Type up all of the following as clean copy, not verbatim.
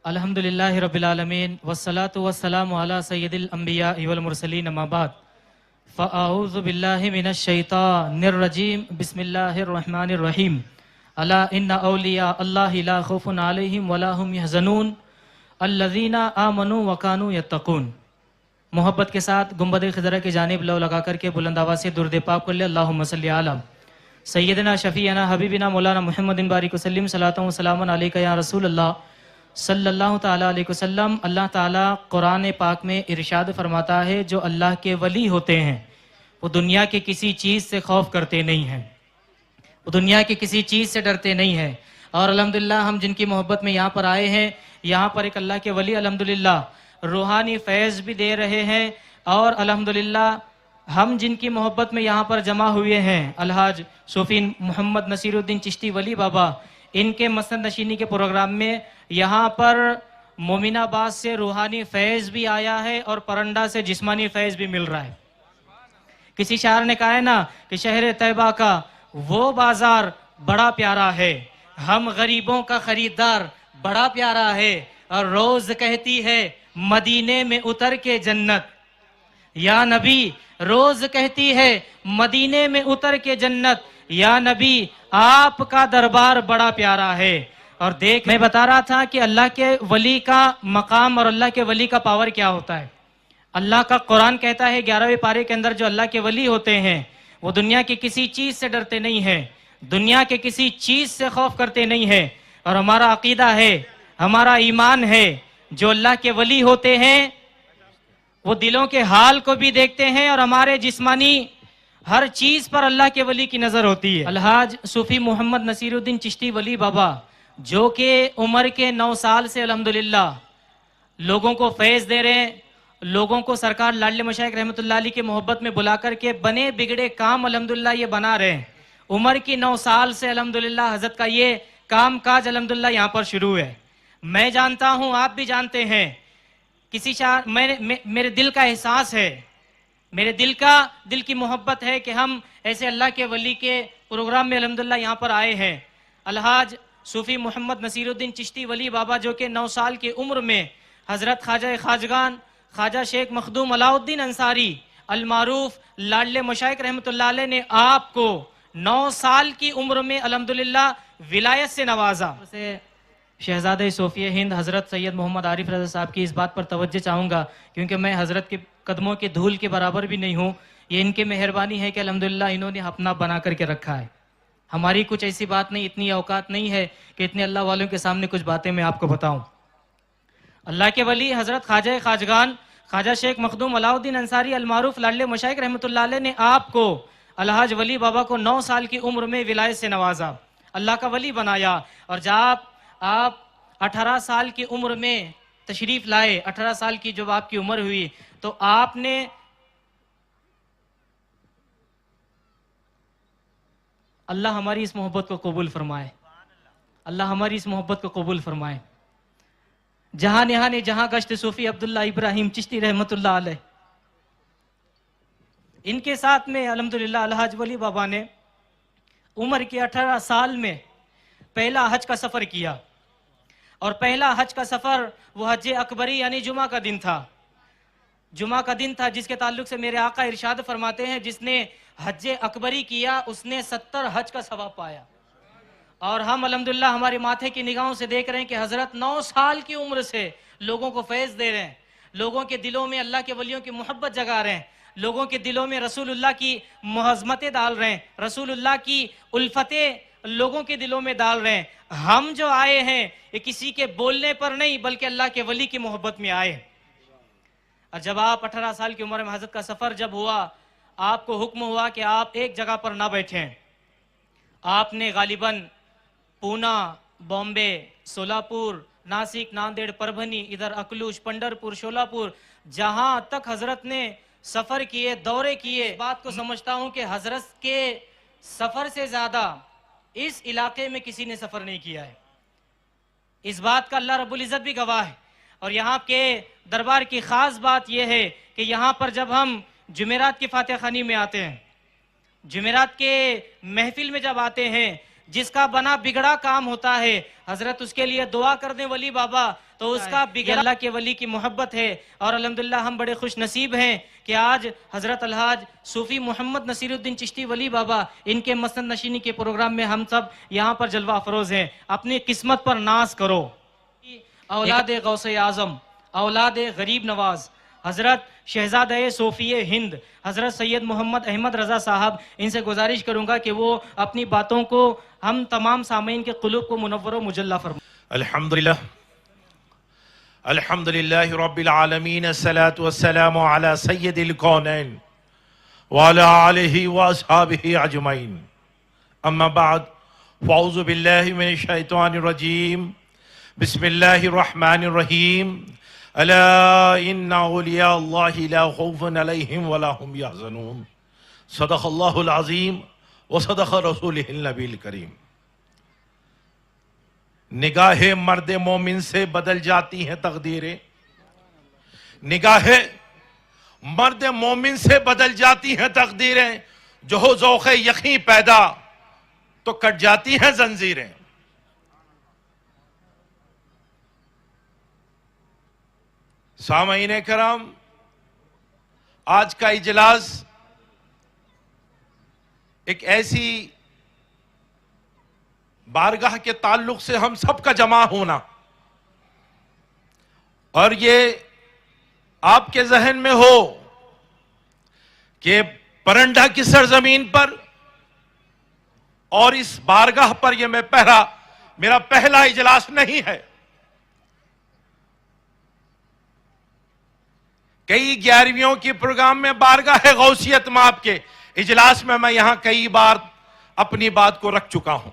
الحمدللہ رب العالمین والصلاة والسلام علی سید الانبیاء والمرسلین اما بعد فاعوذ باللہ من الشیطان الرجیم بسم اللہ الرحمن الرحیم الا ان اولیاء اللہ لا خوف علیہم ولا هم یحزنون الذین آمنوا وکانوا یتقون۔ محبت کے ساتھ گنبد خضرا کی جانب لو لگا کر کے بلند آواز سے درود پاک کر لے۔ اللہم صلی علی سیدنا شفیعنا حبیبنا مولانا محمد بارک وسلم صلاۃ و سلام علیک یا رسول اللہ صلی اللہ تعالیٰ علیہ وسلم۔ اللہ تعالیٰ قرآن پاک میں ارشاد فرماتا ہے جو اللہ کے ولی ہوتے ہیں وہ دنیا کے کسی چیز سے خوف کرتے نہیں ہیں، وہ دنیا کی کسی چیز سے ڈرتے نہیں ہیں۔ اور الحمدللہ ہم جن کی محبت میں یہاں پر آئے ہیں، یہاں پر ایک اللہ کے ولی الحمدللہ روحانی فیض بھی دے رہے ہیں، اور الحمدللہ ہم جن کی محبت میں یہاں پر جمع ہوئے ہیں الحاج صوفی محمد نصیر الدین چشتی ولی بابا، ان کے مسند نشینی کے پروگرام میں یہاں پر مومن آباد سے روحانی فیض بھی آیا ہے اور پرنڈا سے جسمانی فیض بھی مل رہا ہے۔ کسی شاعر نے کہا ہے نا کہ شہر طیبہ کا وہ بازار بڑا پیارا ہے، ہم غریبوں کا خریدار بڑا پیارا ہے، اور روز کہتی ہے مدینے میں اتر کے جنت، یا نبی روز کہتی ہے مدینے میں اتر کے جنت، یا نبی آپ کا دربار بڑا پیارا ہے۔ اور دیکھ میں بتا رہا تھا کہ اللہ کے ولی کا مقام اور اللہ کے ولی کا پاور کیا ہوتا ہے۔ اللہ کا قرآن کہتا ہے 11ویں پارے کے اندر جو اللہ کے ولی ہوتے ہیں وہ دنیا کی کسی چیز سے ڈرتے نہیں ہیں، دنیا کے کسی چیز سے خوف کرتے نہیں ہیں۔ اور ہمارا عقیدہ ہے، ہمارا ایمان ہے، جو اللہ کے ولی ہوتے ہیں وہ دلوں کے حال کو بھی دیکھتے ہیں، اور ہمارے جسمانی ہر چیز پر اللہ کے ولی کی نظر ہوتی ہے۔ الحاج صوفی محمد نصیر الدین چشتی ولی بابا جو کہ عمر کے 9 سال سے الحمدللہ لوگوں کو فیض دے رہے ہیں، لوگوں کو سرکار لاڈلے مشائخ رحمۃ اللہ علیہ کی محبت میں بلا کر کے بنے بگڑے کام الحمدللہ یہ بنا رہے ہیں۔ عمر کی 9 سال سے الحمدللہ حضرت کا یہ کام کاج الحمدللہ یہاں پر شروع ہے۔ میں جانتا ہوں، آپ بھی جانتے ہیں، میرے دل کا احساس ہے، میرے دل کی محبت ہے کہ ہم ایسے اللہ کے ولی کے پروگرام میں الحمدللہ یہاں پر آئے ہیں۔ الحاج صوفی محمد نصیر الدین چشتی ولی بابا جو کہ 9 سال کی عمر میں حضرت خواجہ خواجگان خواجہ شیخ مخدوم علاء الدین انصاری المعروف لاڈلے مشائخ رحمۃ اللہ علیہ نے آپ کو 9 سال کی عمر میں الحمدللہ ولایت سے نوازا۔ شہزادہ صوفیہ ہند حضرت سید محمد عارف رضا صاحب کی اس بات پر توجہ چاہوں گا کیونکہ میں حضرت کے قدموں کے دھول کے برابر بھی نہیں ہوں، یہ ان کی مہربانی ہے کہ الحمدللہ انہوں نے اپنا بنا کر کے رکھا ہے۔ ہماری کچھ ایسی بات نہیں، اتنی اوقات نہیں ہے کہ اتنے اللہ والوں کے سامنے کچھ باتیں میں آپ کو بتاؤں۔ اللہ کے ولی حضرت خواجہ خواجگان خواجہ شیخ مخدوم علاء الدین انصاری المعروف لاڈلے مشائخ رحمۃ اللہ علیہ نے آپ کو الحاج ولی بابا کو 9 سال کی عمر میں ولایت سے نوازا، اللہ کا ولی بنایا۔ اور جب آپ 18 سال کی عمر میں تشریف لائے، 18 سال کی جب آپ کی عمر ہوئی تو آپ نے اللہ ہماری اس محبت کو قبول فرمائے، اللہ ہماری اس محبت کو قبول فرمائے۔ جہاں نہانے جہاں گشت صوفی عبداللہ ابراہیم چشتی رحمت اللہ علیہ، ان کے ساتھ میں الحمدللہ الحاج ولی بابا نے عمر کے 18 سال میں پہلا حج کا سفر کیا، اور پہلا حج کا سفر وہ حج اکبری یعنی جمعہ کا دن تھا، جمعہ کا دن تھا جس کے تعلق سے میرے آقا ارشاد فرماتے ہیں جس نے حج اکبری کیا اس نے 70 حج کا ثواب پایا۔ اور ہم الحمدللہ ہمارے ماتھے کی نگاہوں سے دیکھ رہے ہیں کہ حضرت 9 سال کی عمر سے لوگوں کو فیض دے رہے ہیں، لوگوں کے دلوں میں اللہ کے ولیوں کی محبت جگا رہے ہیں، لوگوں کے دلوں میں رسول اللہ کی معظمتیں ڈال رہے ہیں، رسول اللہ کی الفتیں لوگوں کے دلوں میں ڈال رہے ہیں۔ ہم جو آئے ہیں یہ کسی کے بولنے پر نہیں بلکہ اللہ کے ولی کی محبت میں آئے۔ اور جب آپ 18 سال کی عمر میں حضرت کا سفر جب ہوا، آپ کو حکم ہوا کہ آپ ایک جگہ پر نہ بیٹھیں۔ آپ نے غالباً پونا، بامبے، سولاپور، ناسک، ناندیڑ، پربھنی، ادھر اکلوش، پنڈرپور، شولاپور، جہاں تک حضرت نے سفر کیے، دورے کیے، اس بات کو سمجھتا ہوں کہ حضرت کے سفر سے زیادہ اس علاقے میں کسی نے سفر نہیں کیا ہے۔ اس بات کا اللہ رب العزت بھی گواہ ہے۔ اور یہاں کے دربار کی خاص بات یہ ہے کہ یہاں پر جب ہم جمعرات کی فاتح خوانی میں آتے ہیں، جمعرات کے محفل میں جب آتے ہیں، جس کا بنا بگڑا کام ہوتا ہے حضرت اس کے لیے دعا کر دیں ولی بابا تو اس کا بگڑ اللہ کے ولی کی محبت ہے. اور الحمدللہ ہم بڑے خوش نصیب ہیں کہ آج حضرت الحاج صوفی محمد نصیر الدین چشتی ولی بابا ان کے مسند نشینی کے پروگرام میں ہم سب یہاں پر جلوہ افروز ہیں. اپنی قسمت پر ناز کرو. اولاد غوث اعظم، اولاد غریب نواز، حضرت شہزادہ صوفی ہند حضرت سید محمد احمد رضا صاحب، ان سے گزارش کروں گا کہ وہ اپنی باتوں کو ہم تمام سامعین کے قلوب کو منور و مجلہ فرمائیں. الحمدللہ الحمدللہ رب العالمین، الصلاة والسلام علی سید الکونین وعلی آلہ واصحابہ اجمعین. اما بعد فاعوذ باللہ من الشیطان الرجیم. بسم اللہ الرحمن الرحیم. الا ان اولیاء اللہ لا خوف علیہم ولا هم یحزنون. صدق اللہ العظیم وصدق رسولہ النبی الکریم. نگاہ مرد مومن سے بدل جاتی ہیں تقدیریں. نگاہ مرد مومن سے بدل جاتی ہیں تقدیریں. جو ہو ذوق یقین پیدا تو کٹ جاتی ہیں زنجیریں. سامعین کرام، آج کا اجلاس ایک ایسی بارگاہ کے تعلق سے ہم سب کا جمع ہونا، اور یہ آپ کے ذہن میں ہو کہ پرنڈا کی سرزمین پر اور اس بارگاہ پر یہ میرا پہلا اجلاس نہیں ہے. کئی 11ویں کی پروگرام میں بارگاہ غوثیت مآب کے اجلاس میں یہاں کئی بار اپنی بات کو رکھ چکا ہوں.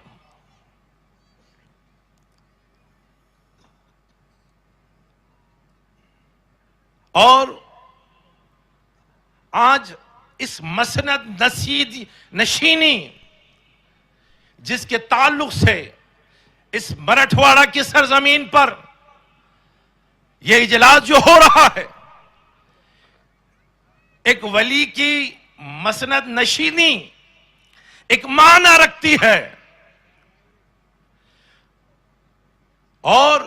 اور آج اس مسند نشینی جس کے تعلق سے اس مرٹھواڑہ کی سرزمین پر یہ اجلاس جو ہو رہا ہے، ایک ولی کی مسند نشینی ایک معنی رکھتی ہے. اور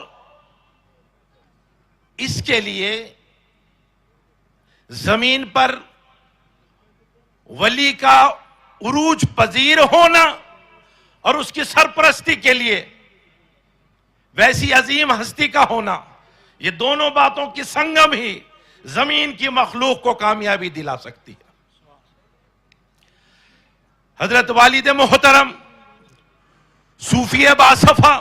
اس کے لیے زمین پر ولی کا عروج پذیر ہونا اور اس کی سرپرستی کے لیے ویسی عظیم ہستی کا ہونا، یہ دونوں باتوں کی سنگم ہی زمین کی مخلوق کو کامیابی دلا سکتی ہے. حضرت والد محترم صوفی باصفا،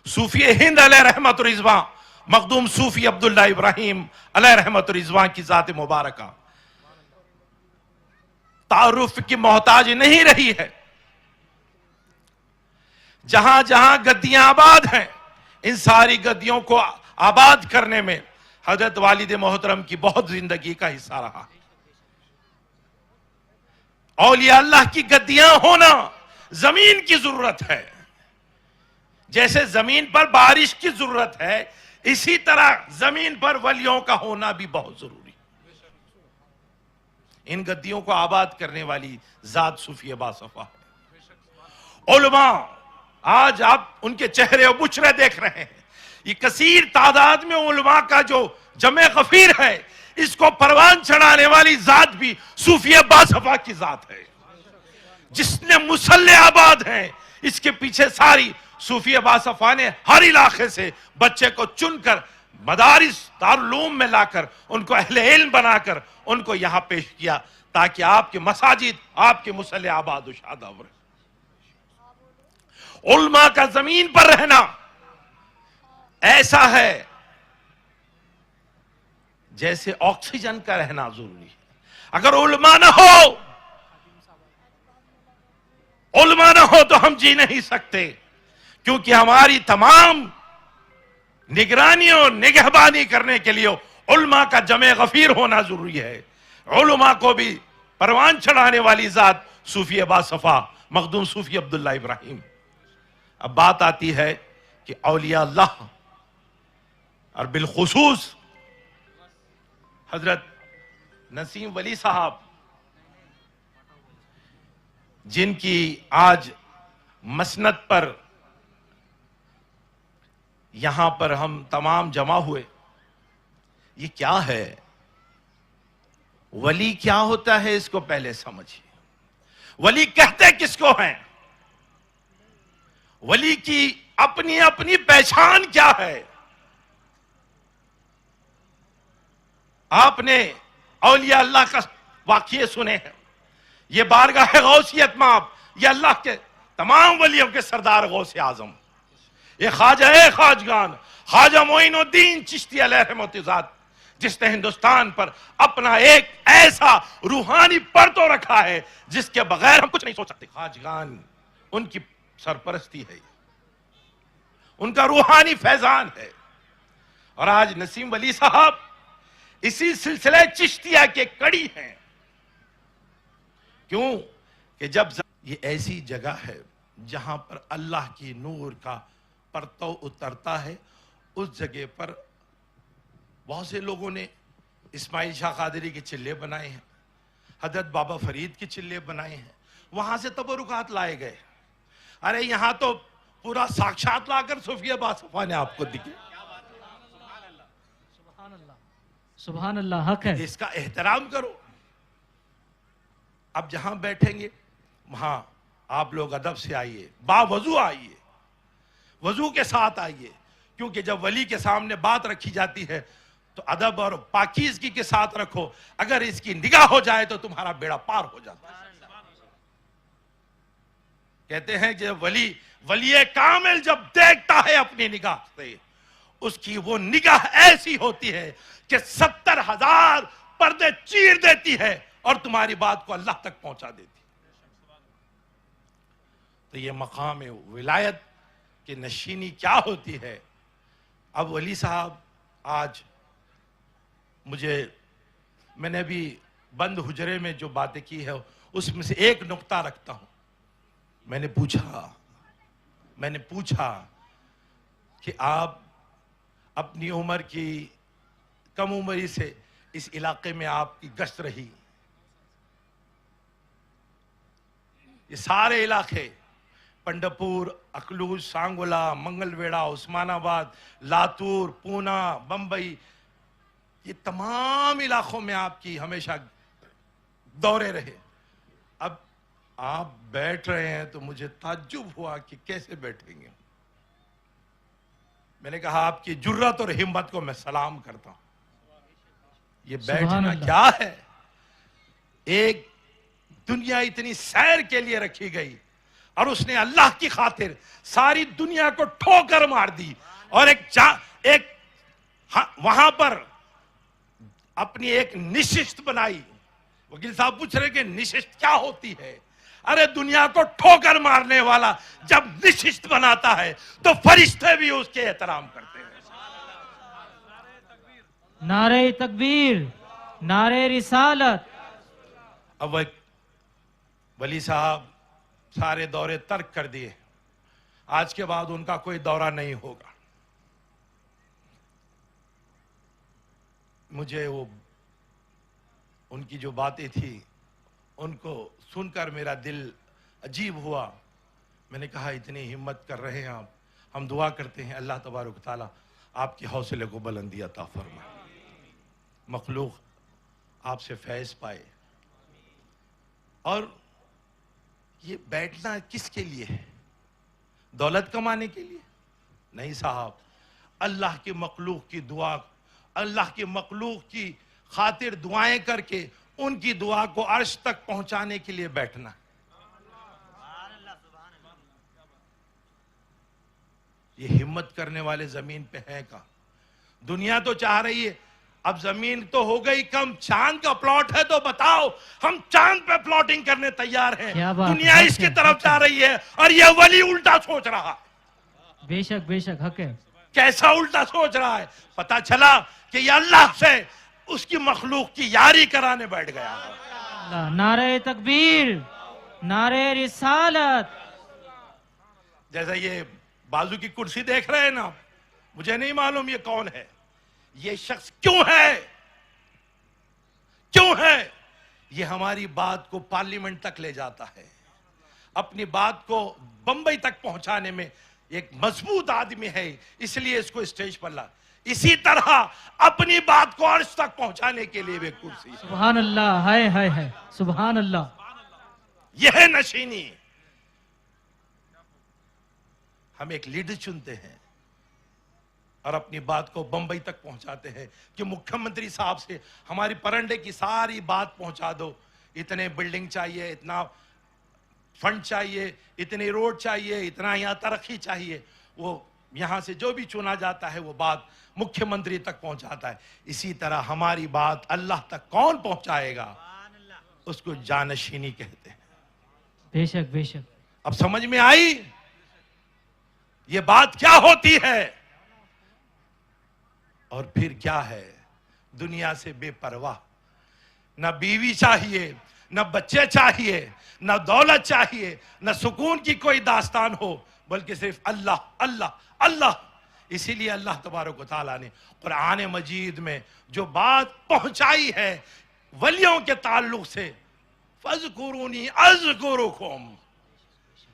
صوفی ہند علیہ رحمت الرضوان، مخدوم صوفی عبداللہ ابراہیم علیہ رحمت الرضوان کی ذات مبارکہ تعارف کی محتاج نہیں رہی ہے. جہاں جہاں گدیاں آباد ہیں، ان ساری گدیوں کو آباد کرنے میں حضرت والد محترم کی بہت زندگی کا حصہ رہا. اولیاء اللہ کی گدیاں ہونا زمین کی ضرورت ہے. جیسے زمین پر بارش کی ضرورت ہے، اسی طرح زمین پر ولیوں کا ہونا بھی بہت ضروری. ان گدیوں کو آباد کرنے والی ذات صوفی باصفا ہے. علماء آج آپ ان کے چہرے و بچھرے دیکھ رہے ہیں. یہ کثیر تعداد میں علماء کا جو جمع غفیر ہے، اس کو پروان چڑھانے والی ذات بھی صوفی باصفا کی ذات ہے. جس نے مسلح آباد ہیں، اس کے پیچھے ساری صوفی باصفا نے ہر علاقے سے بچے کو چن کر مدارس دارالعلوم میں لا کر ان کو اہل علم بنا کر ان کو یہاں پیش کیا، تاکہ آپ کے مساجد، آپ کے مسلح آباد و شاداب رہے. علماء کا زمین پر رہنا ایسا ہے جیسے آکسیجن کا رہنا ضروری ہے. اگر علماء نہ ہو تو ہم جی نہیں سکتے، کیونکہ ہماری تمام نگرانی اور نگہبانی کرنے کے لیے علماء کا جمع غفیر ہونا ضروری ہے. علماء کو بھی پروان چڑھانے والی ذات صوفی باصفا، مخدوم صوفی عبداللہ ابراہیم. اب بات آتی ہے کہ اولیاء اللہ اور بالخصوص حضرت نسیم ولی صاحب، جن کی آج مسند پر یہاں پر ہم تمام جمع ہوئے، یہ کیا ہے؟ ولی کیا ہوتا ہے اس کو پہلے سمجھیے۔ ولی کہتے کس کو ہیں؟ ولی کی اپنی اپنی پہچان کیا ہے؟ آپ نے اولیاء اللہ کا واقعے سنے ہیں، یہ بارگاہ غوثیت میں یہ اللہ کے تمام ولیوں کے سردار غوث اعظم، یہ خواجہ خواجگان خواجہ معین الدین چشتی علیہ رحمت ذات، جس نے ہندوستان پر اپنا ایک ایسا روحانی پرتو رکھا ہے جس کے بغیر ہم کچھ نہیں سوچ سکتے۔ خواجگان ان کی سرپرستی ہے، ان کا روحانی فیضان ہے۔ اور آج نسیم ولی صاحب اسی سلسلہ چشتیہ کے کڑی ہیں۔ کیوں کہ جب یہ ایسی جگہ ہے جہاں پر اللہ کی نور کا پرتو اترتا ہے، اس جگہ پر بہت سے لوگوں نے اسماعیل شاہ قادری کے چلے بنائے ہیں، حضرت بابا فرید کے چلے بنائے ہیں، وہاں سے تبرکات لائے گئے۔ ارے یہاں تو پورا ساکشات لا کر صوفیہ باصفہ نے آپ کو دکھے۔ سبحان اللہ، حق ہے، اس کا احترام کرو۔ اب جہاں بیٹھیں گے وہاں آپ لوگ ادب سے آئیے، باوضو آئیے، وضو کے ساتھ آئیے، کیونکہ جب ولی کے سامنے بات رکھی جاتی ہے تو ادب اور پاکیزگی کے ساتھ رکھو، اگر اس کی نگاہ ہو جائے تو تمہارا بیڑا پار ہو جاتا ہے۔ کہتے ہیں کہ ولی کامل جب دیکھتا ہے اپنی نگاہ سے، اس کی وہ نگاہ ایسی ہوتی ہے کہ 70,000 پردے چیر دیتی ہے اور تمہاری بات کو اللہ تک پہنچا دیتی ہے۔ تو یہ مقام ولایت کی نشینی کیا ہوتی ہے؟ اب ولی صاحب آج میں نے بھی بند حجرے میں جو باتیں کی ہے اس میں سے ایک نقطہ رکھتا ہوں۔ میں نے پوچھا کہ آپ اپنی عمر کی کم عمری سے اس علاقے میں آپ کی گشت رہی، یہ سارے علاقے پنڈپور، اکلوج، سانگولا، منگل ویڑا، عثمان آباد، لاتور، پونا، بمبئی، یہ تمام علاقوں میں آپ کی ہمیشہ دورے رہے۔ اب آپ بیٹھ رہے ہیں تو مجھے تعجب ہوا کہ کیسے بیٹھیں گے۔ میں نے کہا آپ کی جرات اور ہمت کو میں سلام کرتا ہوں۔ یہ بیٹھنا کیا ہے؟ ایک دنیا اتنی سیر کے لیے رکھی گئی اور اس نے اللہ کی خاطر ساری دنیا کو ٹھوکر مار دی، اور ایک وہاں پر اپنی ایک نشست بنائی۔ وکیل صاحب پوچھ رہے کہ نشست کیا ہوتی ہے؟ ارے دنیا کو ٹھوکر مارنے والا جب نشست بناتا ہے تو فرشتے بھی اس کے احترام کرتے ہیں۔ نعرہ تکبیر، نعرہ رسالت۔ اب ولی صاحب سارے دورے ترک کر دیے، آج کے بعد ان کا کوئی دورہ نہیں ہوگا۔ مجھے ان کی جو باتیں تھی ان کو سن کر میرا دل عجیب ہوا۔ میں نے کہا اتنی ہمت کر رہے ہیں آپ، ہم دعا کرتے ہیں اللہ تبارک تعالیٰ آپ کے حوصلے کو بلندی عطا فرمائے، مخلوق آپ سے فیض پائے۔ اور یہ بیٹھنا کس کے لیے ہے؟ دولت کمانے کے لیے نہیں صاحب، اللہ کے مخلوق کی دعا، اللہ کے مخلوق کی خاطر دعائیں کر کے ان کی دعا کو عرش تک پہنچانے کے لیے بیٹھنا۔ یہ ہمت کرنے والے زمین پہ ہیں کہاں؟ دنیا تو چاہ رہی ہے اب زمین تو ہو گئی کم، چاند کا پلاٹ ہے تو بتاؤ، ہم چاند پہ پلاٹنگ کرنے تیار ہیں۔ دنیا اس کی طرف جا رہی ہے اور یہ ولی الٹا سوچ رہا ہے۔ بے شک بے شک، حق ہے۔ کیسا الٹا سوچ رہا ہے؟ پتا چلا کہ یہ اللہ سے اس کی مخلوق کی یاری کرانے بیٹھ گیا۔ نعرہ تکبیر، نعرہ رسالت۔ جیسا یہ بازو کی کرسی دیکھ رہے ہیں نا، مجھے نہیں معلوم یہ کون ہے، یہ شخص کیوں ہے؟ یہ ہماری بات کو پارلیمنٹ تک لے جاتا ہے، اپنی بات کو بمبئی تک پہنچانے میں ایک مضبوط آدمی ہے اس لیے اس کو اسٹیج پر لا. اسی طرح اپنی بات کو عرش تک پہنچانے کے لیے وہ کرسی. سبحان اللہ. ہائے ہائے ہائے. سبحان اللہ. یہ ہے نشینی. ہم ایک لیڈر چنتے ہیں اور اپنی بات کو بمبئی تک پہنچاتے ہیں کہ مکھیہ منتری صاحب سے ہماری پرنڈے کی ساری بات پہنچا دو. اتنے بلڈنگ چاہیے, اتنا فنڈ چاہیے, اتنی روڈ چاہیے, اتنا یہاں ترقی چاہیے. وہ یہاں سے جو بھی چنا جاتا ہے وہ بات مکھیہ منتری تک پہنچاتا ہے. اسی طرح ہماری بات اللہ تک کون پہنچائے گا؟ اس کو جانشینی کہتے ہیں. بے شک بے شک. اب سمجھ میں آئی یہ بات کیا ہوتی ہے اور پھر کیا ہے؟ دنیا سے بے پرواہ. نہ بیوی چاہیے, نہ بچے چاہیے, نہ دولت چاہیے, نہ سکون کی کوئی داستان ہو, بلکہ صرف اللہ اللہ اللہ. اسی لیے اللہ تبارک و تعالیٰ نے قرآن مجید میں جو بات پہنچائی ہے ولیوں کے تعلق سے, فَاذْكُرُونِي أَذْكُرُكُمْ.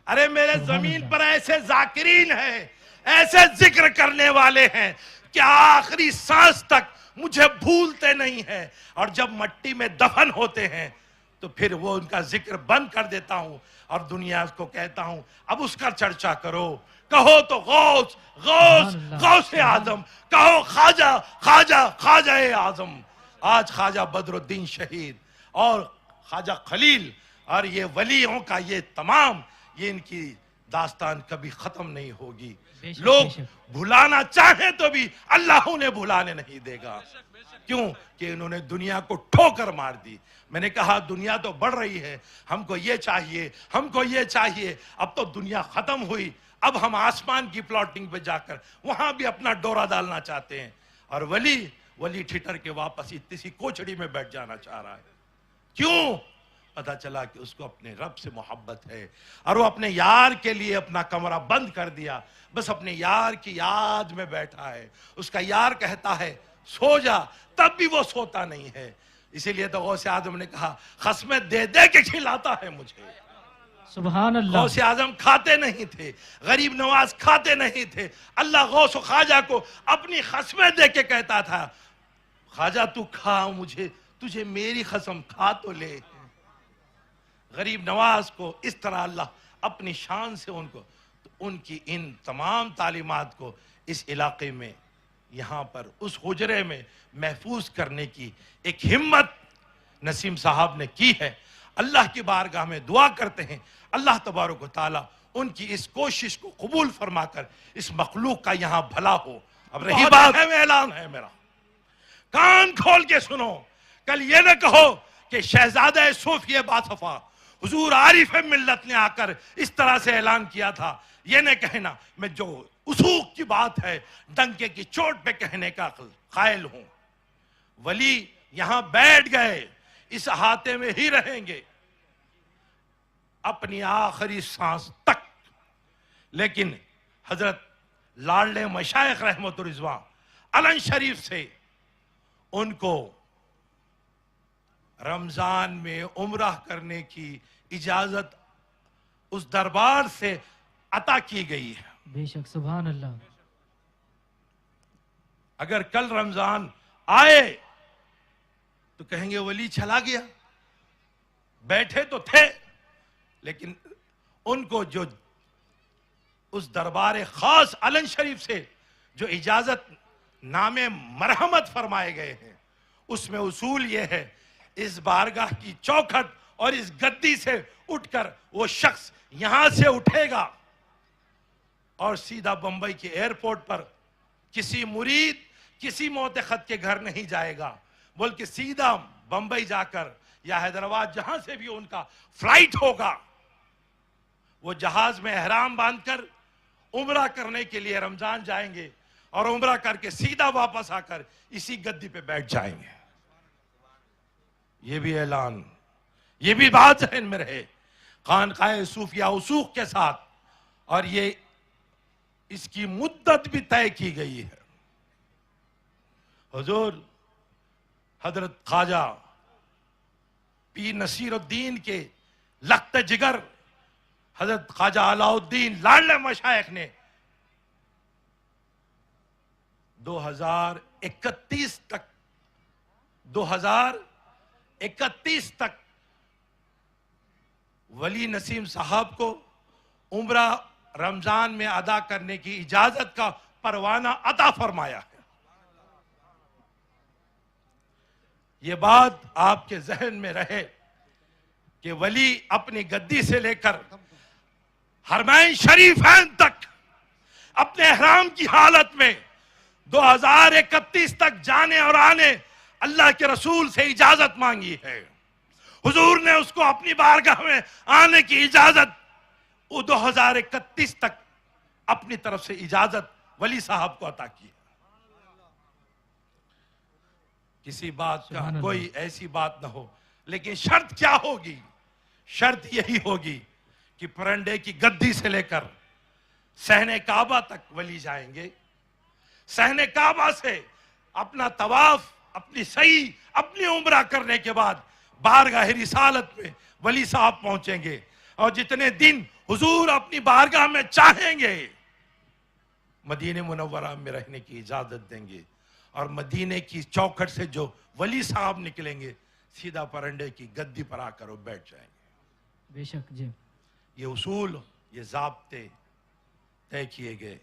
ارے میرے زمین پر ایسے ذاکرین ہیں, ایسے ذکر کرنے والے ہیں کہ آخری سانس تک مجھے بھولتے نہیں ہیں, اور جب مٹی میں دفن ہوتے ہیں تو پھر وہ ان کا ذکر بند کر دیتا ہوں اور دنیا کو کہتا ہوں اب اس کا چرچا کرو. کہو تو غوث غوث غوث اعظم, کہو خواجہ خواجہ خواجہ اعظم. آج خواجہ بدر الدین شہید اور خواجہ خلیل اور یہ ولیوں کا یہ تمام یہ ان کی داستان کبھی ختم نہیں ہوگی. لوگ بھلانا چاہیں تو بھی اللہ انہیں بھلانے نہیں دے گا. کیوں کہ انہوں نے دنیا کو ٹھوکر مار دی. میں نے کہا دنیا تو بڑھ رہی ہے, ہم کو یہ چاہیے, ہم کو یہ چاہیے. اب تو دنیا ختم ہوئی, اب ہم آسمان کی پلاٹنگ پہ جا کر وہاں بھی اپنا ڈورا ڈالنا چاہتے ہیں. اور ولی ٹھٹر کے واپس اتنی کوچڑی میں بیٹھ جانا چاہ رہا ہے. کیوں؟ پتا چلا کہ اس کو اپنے رب سے محبت ہے اور وہ اپنے یار کے لیے اپنا کمرہ بند کر دیا, بس اپنے یار کی یاد میں بیٹھا ہے. اس کا یار کہتا ہے سو جا, تب بھی وہ سوتا نہیں ہے. اسی لیے تو غوث اعظم نے کہا قسمیں دے دے کے کھلاتا ہے مجھے. سبحان اللہ. غوث اعظم کھاتے نہیں تھے, غریب نواز کھاتے نہیں تھے. اللہ غوث و خواجہ کو اپنی قسمیں دے کے کہتا تھا خواجہ تو کھا, مجھے تجھے میری قسم کھا تو لے. غریب نواز کو اس طرح اللہ اپنی شان سے ان کو, تو ان کی ان تمام تعلیمات کو اس علاقے میں یہاں پر اس حجرے میں محفوظ کرنے کی ایک ہمت نسیم صاحب نے کی ہے. اللہ کی بارگاہ میں دعا کرتے ہیں اللہ تبارک و تعالیٰ ان کی اس کوشش کو قبول فرما کر اس مخلوق کا یہاں بھلا ہو. اب رہی بات ہے, اعلان ہے میرا, کان کھول کے سنو. کل یہ نہ کہو کہ شہزادہ صوفی باصفا حضور عارف ملت نے آ کر اس طرح سے اعلان کیا تھا. یہ نہ کہنا میں جو اصوق کی بات ہے ڈنکے کی چوٹ پہ کہنے کا قائل ہوں. ولی یہاں بیٹھ گئے, اس احاطے میں ہی رہیں گے اپنی آخری سانس تک. لیکن حضرت لاڈلے مشائخ رحمت الرضوان علن شریف سے ان کو رمضان میں عمرہ کرنے کی اجازت اس دربار سے عطا کی گئی ہے. بے شک. سبحان اللہ. اگر کل رمضان آئے تو کہیں گے ولی چلا گیا. بیٹھے تو تھے لیکن ان کو جو اس دربار خاص علن شریف سے جو اجازت نامے مرحمت فرمائے گئے ہیں اس میں اصول یہ ہے اس بارگاہ کی چوکھٹ اور اس گدی سے اٹھ کر وہ شخص یہاں سے اٹھے گا اور سیدھا بمبئی کے ایئرپورٹ پر کسی مرید کسی معتقد کے گھر نہیں جائے گا, بلکہ سیدھا بمبئی جا کر یا حیدرآباد جہاں سے بھی ان کا فلائٹ ہوگا وہ جہاز میں احرام باندھ کر عمرہ کرنے کے لیے رمضان جائیں گے اور عمرہ کر کے سیدھا واپس آ کر اسی گدی پہ بیٹھ جائیں گے. یہ بھی اعلان, یہ بھی بات ذہن میں رہے. خانقاہ صوفیہ وثوق کے ساتھ, اور یہ اس کی مدت بھی طے کی گئی ہے. حضور حضرت خواجہ پیر نصیر الدین کے لخت جگر حضرت خواجہ علاؤ الدین لاڈلے مشائخ نے 2031 تک ولی نسیم صاحب کو عمرہ رمضان میں ادا کرنے کی اجازت کا پروانہ عطا فرمایا ہے۔ یہ بات آپ کے ذہن میں رہے کہ ولی اپنی گدی سے لے کر حرمین شریفین تک اپنے احرام کی حالت میں 2031 تک جانے اور آنے اللہ کے رسول سے اجازت مانگی ہے۔ حضور نے اس کو اپنی بارگاہ میں آنے کی اجازت 2031 تک اپنی طرف سے اجازت ولی صاحب کو عطا کی ہے۔ کسی بات کا کوئی ایسی بات نہ ہو، لیکن شرط کیا ہوگی؟ شرط یہی ہوگی کہ پرنڈے کی گدی سے لے کر صحن کعبہ تک ولی جائیں گے، صحن کعبہ سے اپنا طواف، اپنی سعی، اپنی عمرہ کرنے کے بعد بارگاہ رسالت میں ولی صاحب پہنچیں گے، اور جتنے دن حضور اپنی بارگاہ میں چاہیں گے مدینہ منورہ میں رہنے کی اجازت دیں گے، اور مدینے کی چوکھٹ سے جو ولی صاحب نکلیں گے سیدھا پرنڈے کی گدی پر آ کر وہ بیٹھ جائیں گے۔ بے شک جی، یہ اصول، یہ ضابطے طے کیے گئے۔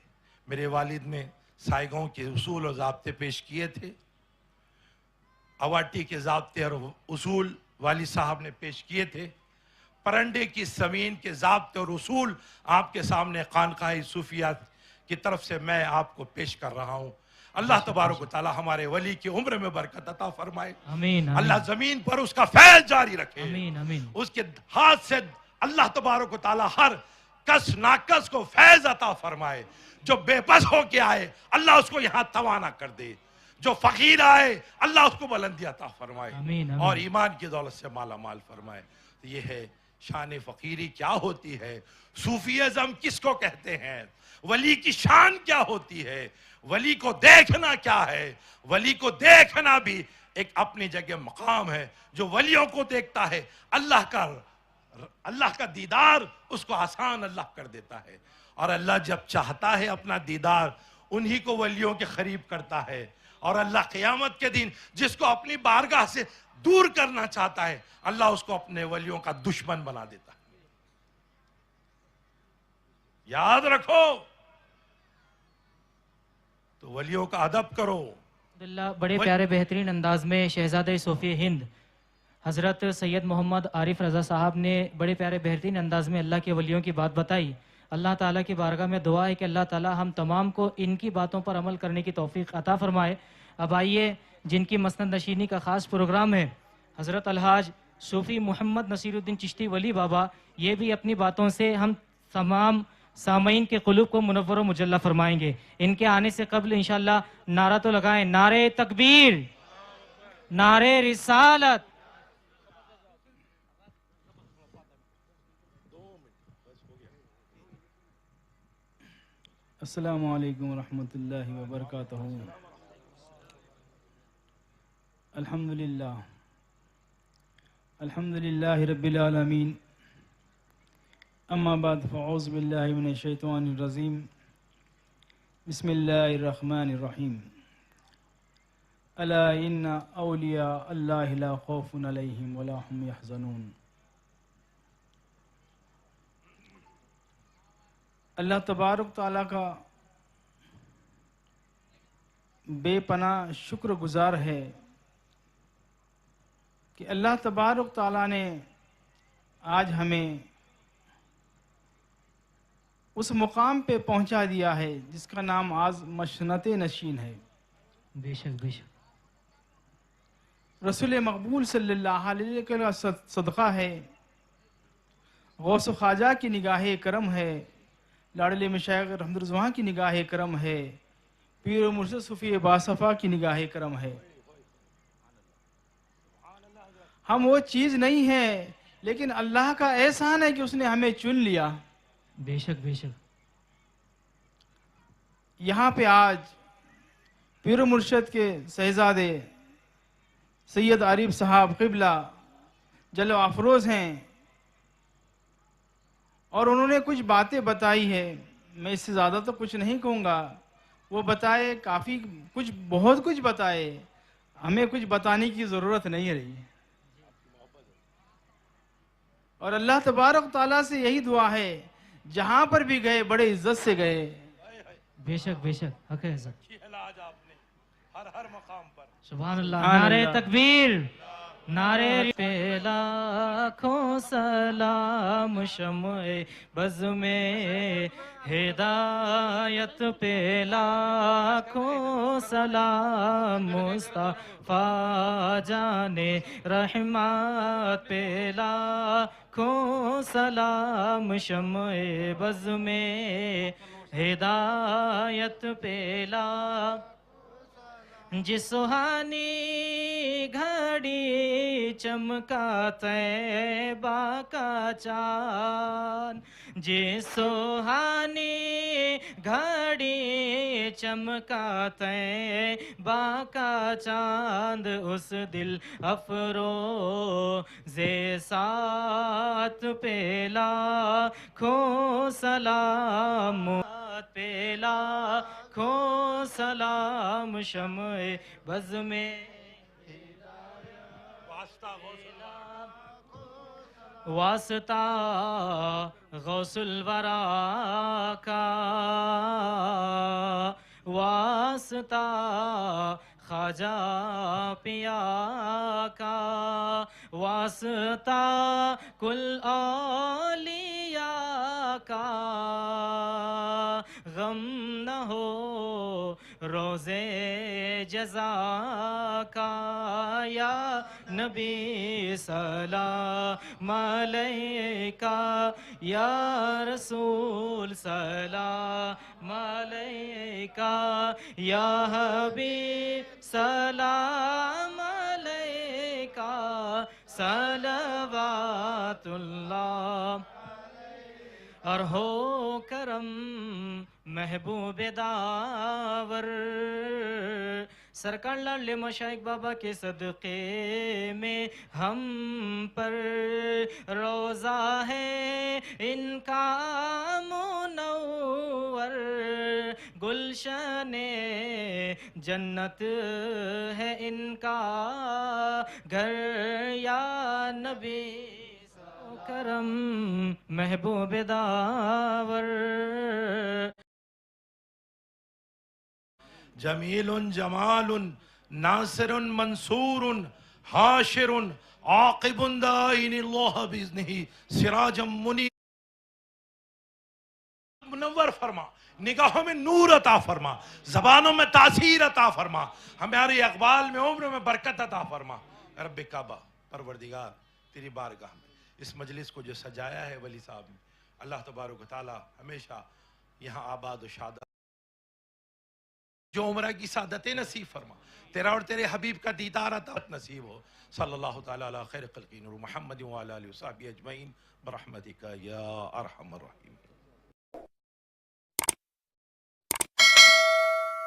میرے والد نے سائیگاؤں کے اصول اور ضابطے پیش کیے تھے، اواٹی کے ضابطے اور اصول والی صاحب نے پیش کیے تھے۔ پرنڈے کی زمین کے ضابطے اور اصول آپ کے سامنے خانقاہ صوفیہ کی طرف سے میں آپ کو پیش کر رہا ہوں۔ اللہ تبارک و تعالی ہمارے ولی کی عمر میں برکت عطا فرمائے، آمین، اللہ زمین پر اس کا فیض جاری رکھے، آمین، آمین، اس کے ہاتھ سے اللہ تبارک و تعالی ہر کس ناکس کو فیض عطا فرمائے۔ جو بے بس ہو کے آئے اللہ اس کو یہاں توانا کر دے، جو فقیر آئے اللہ اس کو بلندی عطا فرمائے، آمین، آمین، اور ایمان کی دولت سے مالا مال فرمائے۔ یہ ہے شان فقیری کیا ہوتی ہے، صوفیزم کس کو کہتے ہیں، ولی کی شان کیا ہوتی ہے، ولی کو دیکھنا کیا ہے۔ ولی کو دیکھنا بھی ایک اپنی جگہ مقام ہے۔ جو ولیوں کو دیکھتا ہے اللہ کا دیدار اس کو آسان اللہ کر دیتا ہے، اور اللہ جب چاہتا ہے اپنا دیدار انہی کو ولیوں کے قریب کرتا ہے، اور اللہ قیامت کے دن جس کو اپنی بارگاہ سے دور کرنا چاہتا ہے اللہ اس کو اپنے ولیوں کا دشمن بنا دیتا ہے۔ یاد رکھو، تو ولیوں کا ادب کرو۔ اللہ بڑے پیارے بہترین انداز میں شہزادہ صوفی ہند حضرت سید محمد عارف رضا صاحب نے بڑے پیارے بہترین انداز میں اللہ کے ولیوں کی بات بتائی۔ اللہ تعالیٰ کی بارگاہ میں دعا ہے کہ اللہ تعالیٰ ہم تمام کو ان کی باتوں پر عمل کرنے کی توفیق عطا فرمائے۔ اب آئیے جن کی مسند نشینی کا خاص پروگرام ہے، حضرت الحاج صوفی محمد نصیر الدین چشتی ولی بابا، یہ بھی اپنی باتوں سے ہم تمام سامعین کے قلوب کو منور و مجلہ فرمائیں گے۔ ان کے آنے سے قبل انشاءاللہ نعرہ تو لگائیں، نعرہ تکبیر، نعرہ رسالت۔ السلام علیکم ورحمۃ اللہ وبرکاتہ۔ الحمدللہ رب العالمین، اما بعد فاعوذ باللہ من الشیطان الرجیم، بسم اللہ الرحمن الرحیم۔ الا ان اولیاء اللہ لا خوف علیہم ولا هم یحزنون۔ اللہ تبارک تعالیٰ کا بے پناہ شکر گزار ہے کہ اللہ تبارک تعالیٰ نے آج ہمیں اس مقام پہ پہنچا دیا ہے جس کا نام آج مشنت نشین ہے۔ بے شک بے شک، رسول مقبول صلی اللہ علیہ وسلم کا صدقہ ہے، غوث و خواجہ کی نگاہ کرم ہے، لاڈلے مشایخ رحمت رضوان کی نگاہ کرم ہے، پیر و مرشد صوفی باصفا کی نگاہ کرم ہے۔ ہم وہ چیز نہیں ہیں، لیکن اللہ کا احسان ہے کہ اس نے ہمیں چن لیا۔ بے شک بے شک، یہاں پہ آج پیر و مرشد کے شہزادے سید عارف صاحب قبلہ جلوہ افروز ہیں، اور انہوں نے کچھ باتیں بتائی ہے۔ میں اس سے زیادہ تو کچھ نہیں کہوں گا، وہ بتائے کافی کچھ، بہت کچھ بتائے، ہمیں کچھ بتانے کی ضرورت نہیں رہی ہے۔ اور اللہ تبارک و تعالیٰ سے یہی دعا ہے، جہاں پر بھی گئے بڑے عزت سے گئے۔ بے شک بے شک، حق ہے حضرت، آج آپ نے ہر مقام پر سبحان اللہ، سبحان نعرہ اللہ۔ تکبیر، نعرہ پہ لاکھوں سلام، شمع بز میں ہدایت پہ لاکھوں سلام، مصطفیٰ جان رحمت پہ لاکھوں سلام، شمع بز میں ہدایت پہ لاکھوں، جس سہانی گھڑی چمکا طیبہ کا چاند، جس سہانی گھڑی چمکا طیبہ کا چاند، اس دل افروز سات پہ لاکھوں سلام، پہ لاکھوں سلام، شمع بز میں واسطہ غوث الورا کا، واسطہ خواجہ پیا کا، واسطہ کل اولیاء کا، غم نہ ہو روزے جزا کا، یا نبی سلام علیکہ، یا رسول سلام علیکہ، یا حبیب سلام علیکہ، صلوات اللہ، اور ہو کرم محبوب داور، سرکار لاڈلے مشائخ بابا کے صدقے میں ہم پر روزہ ہے ان کا منور، گلشن جنت ہے ان کا گھر، یا نبی کرم محبوب داور، جمیل جمال ناصر منصور حاشر عاقب دائن اللہ بإذنہ سراجا منیر، منور فرما، نگاہوں میں نور عطا فرما، زبانوں میں تاثیر عطا فرما، ہمارے اقبال میں عمر میں برکت عطا فرما۔ رب کعبہ پروردگار تیری بارگاہ میں اس مجلس کو جو سجایا ہے ولی صاحب نے، اللہ تبارک و تعالی ہمیشہ یہاں آباد و شاد، جو عمرہ کی سعادتیں نصیب فرما، تیرا اور تیرے حبیب کا دیدار عطا نصیب ہو۔ صلی اللہ تعالی علی خیر خلق نور محمد وعلی آلہ وصحبہ اجمعین برحمتک یا ارحم الراحمین۔